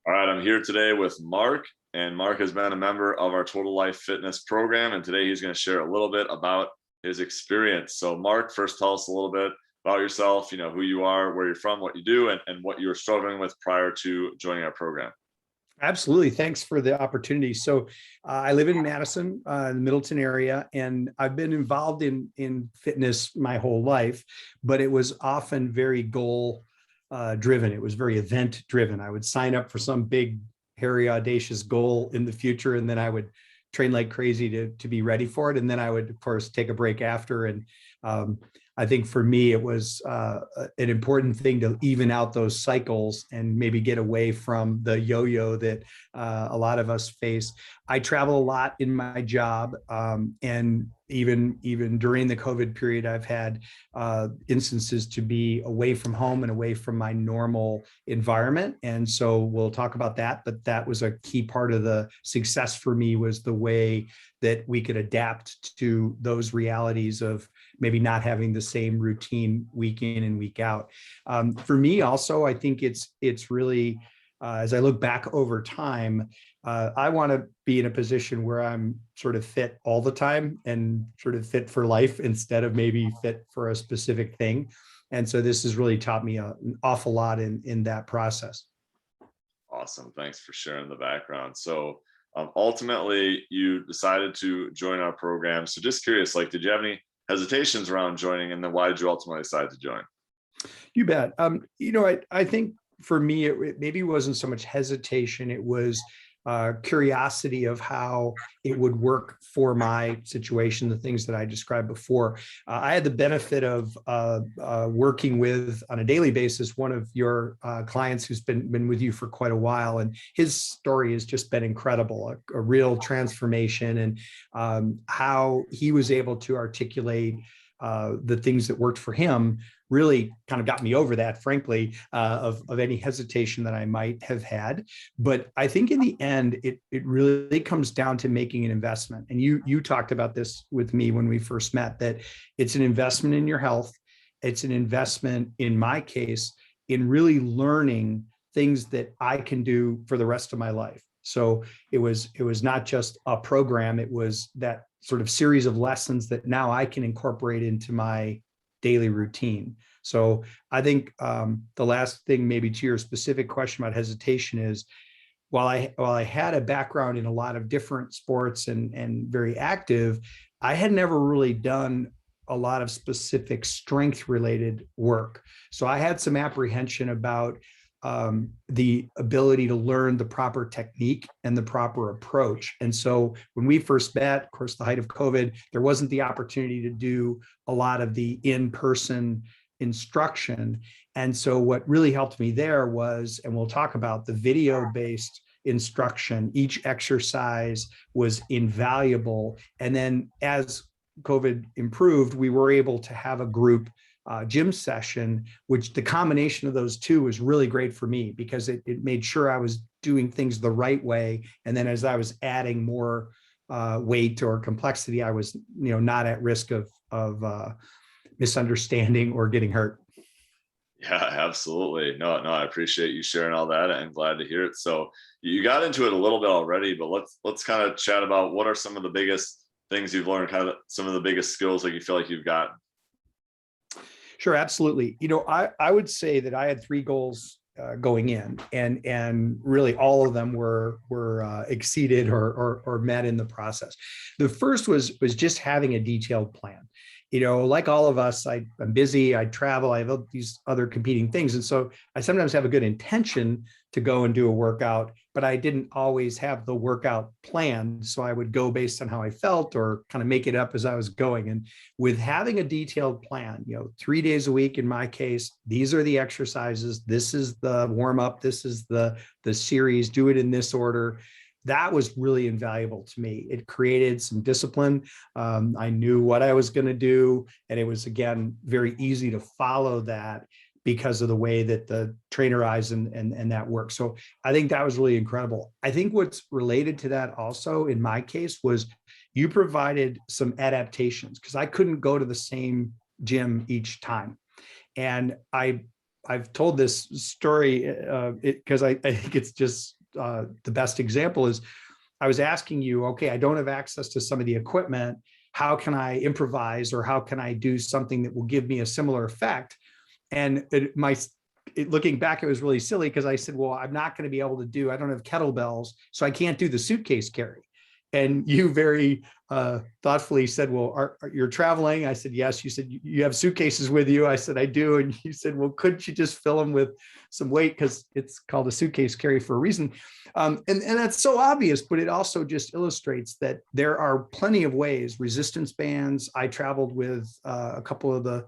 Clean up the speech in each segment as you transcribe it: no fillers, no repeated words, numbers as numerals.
All right, I'm here today with Mark, and Mark has been a member of our Total Life Fitness program, and today he's going to share a little bit about his experience. So, Mark, first tell us a little bit about yourself, who you are, where you're from, what you do, and what you were struggling with prior to joining our program. Absolutely. Thanks for the opportunity. So I live in Madison, the Middleton area, and I've been involved in fitness my whole life, but it was often very goal driven. It was very event driven. I would sign up for some big, hairy, audacious goal in the future, and then I would train like crazy to be ready for it. And then I would, of course, take a break after. And I think for me, it was an important thing to even out those cycles and maybe get away from the yo-yo that a lot of us face. I travel a lot in my job, and even during the COVID period, I've had instances to be away from home and away from my normal environment. And so we'll talk about that, but that was a key part of the success for me, was the way that we could adapt to those realities of maybe not having the same routine week in and week out. For me also, I think it's really, as I look back over time, I want to be in a position where I'm sort of fit all the time and sort of fit for life instead of maybe fit for a specific thing. And so this has really taught me an awful lot in that process. Awesome. Thanks for sharing the background. So ultimately, you decided to join our program. So just curious, did you have any hesitations around joining, and then why did you ultimately decide to join? You bet. I think for me, it maybe wasn't so much hesitation. It was curiosity of how it would work for my situation, the things that I described before. I had the benefit of working with, on a daily basis, one of your clients who's been with you for quite a while, and his story has just been incredible, a real transformation, and how he was able to articulate the things that worked for him really kind of got me over that, frankly, of any hesitation that I might have had. But I think in the end, it really comes down to making an investment. And you talked about this with me when we first met, that it's an investment in your health. It's an investment, in my case, in really learning things that I can do for the rest of my life. So it was not just a program, it was that sort of series of lessons that now I can incorporate into my daily routine. So I think the last thing, maybe to your specific question about hesitation, is while I had a background in a lot of different sports and very active, I had never really done a lot of specific strength related work. So I had some apprehension about the ability to learn the proper technique and the proper approach. And so when we first met, of course, the height of COVID, there wasn't the opportunity to do a lot of the in-person instruction. And so what really helped me there was, and we'll talk about, the video-based instruction. Each exercise was invaluable. And then as COVID improved, we were able to have a group gym session, which the combination of those two was really great for me, because it made sure I was doing things the right way. And then as I was adding more weight or complexity, I was not at risk of misunderstanding or getting hurt. Yeah, absolutely. No, I appreciate you sharing all that, and glad to hear it. So you got into it a little bit already, but let's kind of chat about what are some of the biggest things you've learned, kind of some of the biggest skills that you feel like you've got. Sure, absolutely. I would say that I had three goals going in, and really all of them were exceeded or met in the process. The first was just having a detailed plan. Like all of us, I'm busy, I travel, I have these other competing things. And so I sometimes have a good intention to go and do a workout, but I didn't always have the workout planned. So I would go based on how I felt or kind of make it up as I was going. And with having a detailed plan, 3 days a week, in my case, these are the exercises, this is the warm up, this is the series, do it in this order. That was really invaluable to me. It created some discipline. I knew what I was going to do. And it was, again, very easy to follow that because of the way that the trainer eyes and that works. So I think that was really incredible. I think what's related to that also, in my case, was you provided some adaptations, because I couldn't go to the same gym each time. And I've told this story because I think it's just the best example is I was asking you, okay, I don't have access to some of the equipment. How can I improvise, or how can I do something that will give me a similar effect? And looking back, it was really silly because I said, well, I'm not going to be able to I don't have kettlebells, so I can't do the suitcase carry. And you very thoughtfully said, well, you're traveling? I said, yes. You said, you have suitcases with you? I said, I do. And you said, well, couldn't you just fill them with some weight? Because it's called a suitcase carry for a reason. And that's so obvious, but it also just illustrates that there are plenty of ways. Resistance bands. I traveled with a couple of the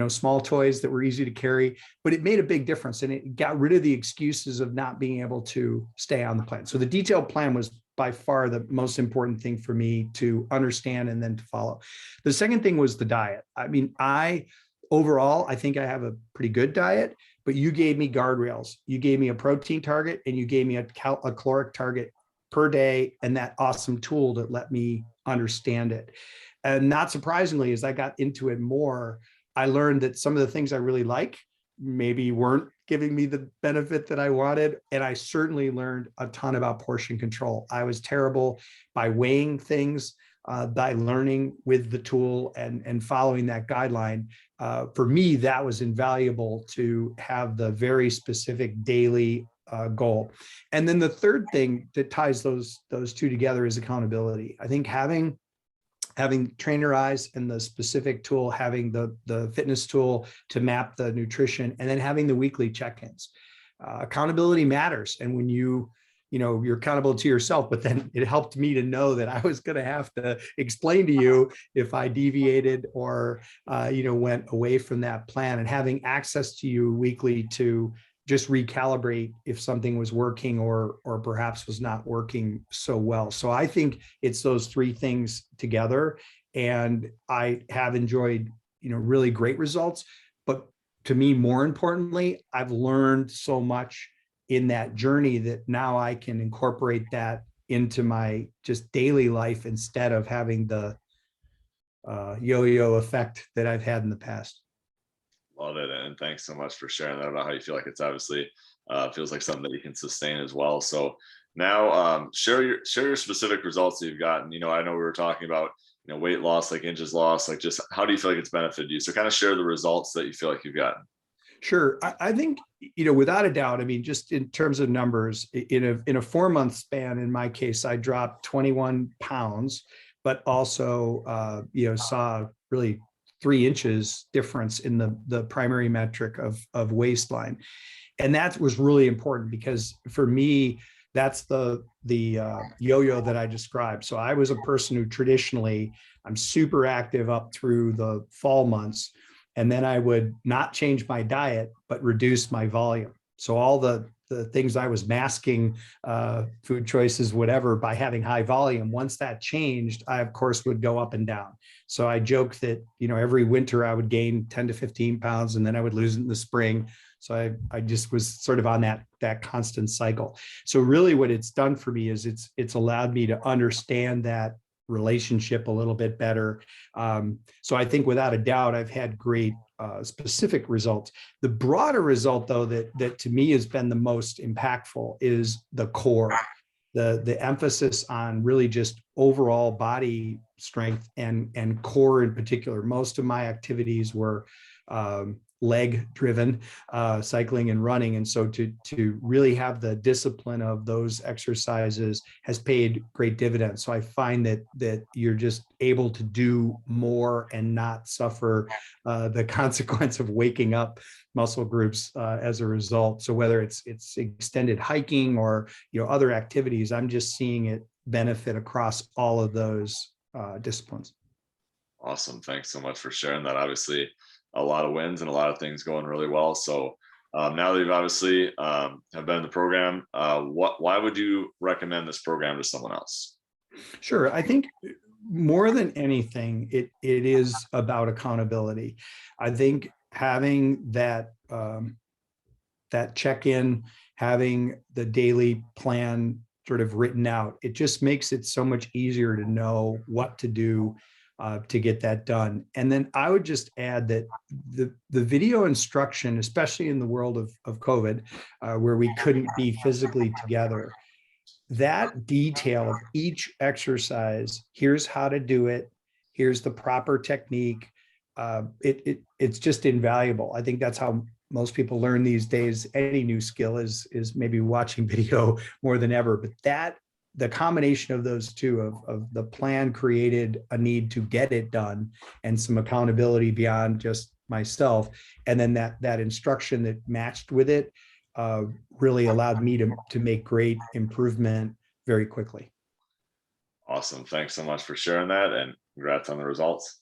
small toys that were easy to carry, but it made a big difference, and it got rid of the excuses of not being able to stay on the plan. So the detailed plan was by far the most important thing for me to understand and then to follow. The second thing was the diet. I mean, overall, I think I have a pretty good diet, but you gave me guardrails. You gave me a protein target, and you gave me a caloric target per day, and that awesome tool that let me understand it. And not surprisingly, as I got into it more, I learned that some of the things I really like maybe weren't giving me the benefit that I wanted. And I certainly learned a ton about portion control. I was terrible by weighing things, by learning with the tool and following that guideline. For me, that was invaluable to have the very specific daily goal. And then the third thing that ties those two together is accountability. I think having trainer eyes and the specific tool, having the fitness tool to map the nutrition, and then having the weekly check-ins. Accountability matters. And when you're accountable to yourself, but then it helped me to know that I was going to have to explain to you if I deviated or, went away from that plan, and having access to you weekly to just recalibrate if something was working or perhaps was not working so well. So I think it's those three things together, and I have enjoyed, really great results. But to me, more importantly, I've learned so much in that journey that now I can incorporate that into my just daily life instead of having the yo-yo effect that I've had in the past. Love it. And thanks so much for sharing that about how you feel like it's obviously feels like something that you can sustain as well. So now share your specific results that you've gotten. I know we were talking about, weight loss, like inches lost, like just how do you feel like it's benefited you? So kind of share the results that you feel like you've gotten. Sure. I think, without a doubt, I mean, just in terms of numbers, in a 4-month span, in my case, I dropped 21 pounds, but also, saw really 3 inches difference in the primary metric of waistline. And that was really important because for me, that's the yo-yo that I described. So I was a person who traditionally, I'm super active up through the fall months. And then I would not change my diet, but reduce my volume. So all the things I was masking, food choices, whatever, by having high volume, once that changed, I, of course, would go up and down. So I joke that, every winter I would gain 10 to 15 pounds, and then I would lose it in the spring. So I just was sort of on that constant cycle. So really what it's done for me is it's allowed me to understand that relationship a little bit better. So I think without a doubt, I've had great specific results. The broader result, though, that to me has been the most impactful is the core, the emphasis on really just overall body strength and core in particular. Most of my activities were leg driven, cycling and running. And so to really have the discipline of those exercises has paid great dividends. So I find that you're just able to do more and not suffer the consequence of waking up muscle groups as a result. So whether it's extended hiking or other activities, I'm just seeing it benefit across all of those disciplines. Awesome. Thanks so much for sharing that. Obviously, a lot of wins and a lot of things going really well. So now that you've obviously have been in the program, why would you recommend this program to someone else? Sure. I think more than anything, it is about accountability. I think having that check-in, having the daily plan sort of written out, it just makes it so much easier to know what to do to get that done. And then I would just add that the video instruction, especially in the world of COVID, where we couldn't be physically together, that detail of each exercise, here's how to do it, here's the proper technique. It's just invaluable. I think that's how most people learn these days. Any new skill is maybe watching video more than ever. But that the combination of those two, of the plan created a need to get it done, and some accountability beyond just myself, and then that instruction that matched with it, really allowed me to make great improvement very quickly. Awesome. Thanks so much for sharing that, and congrats on the results.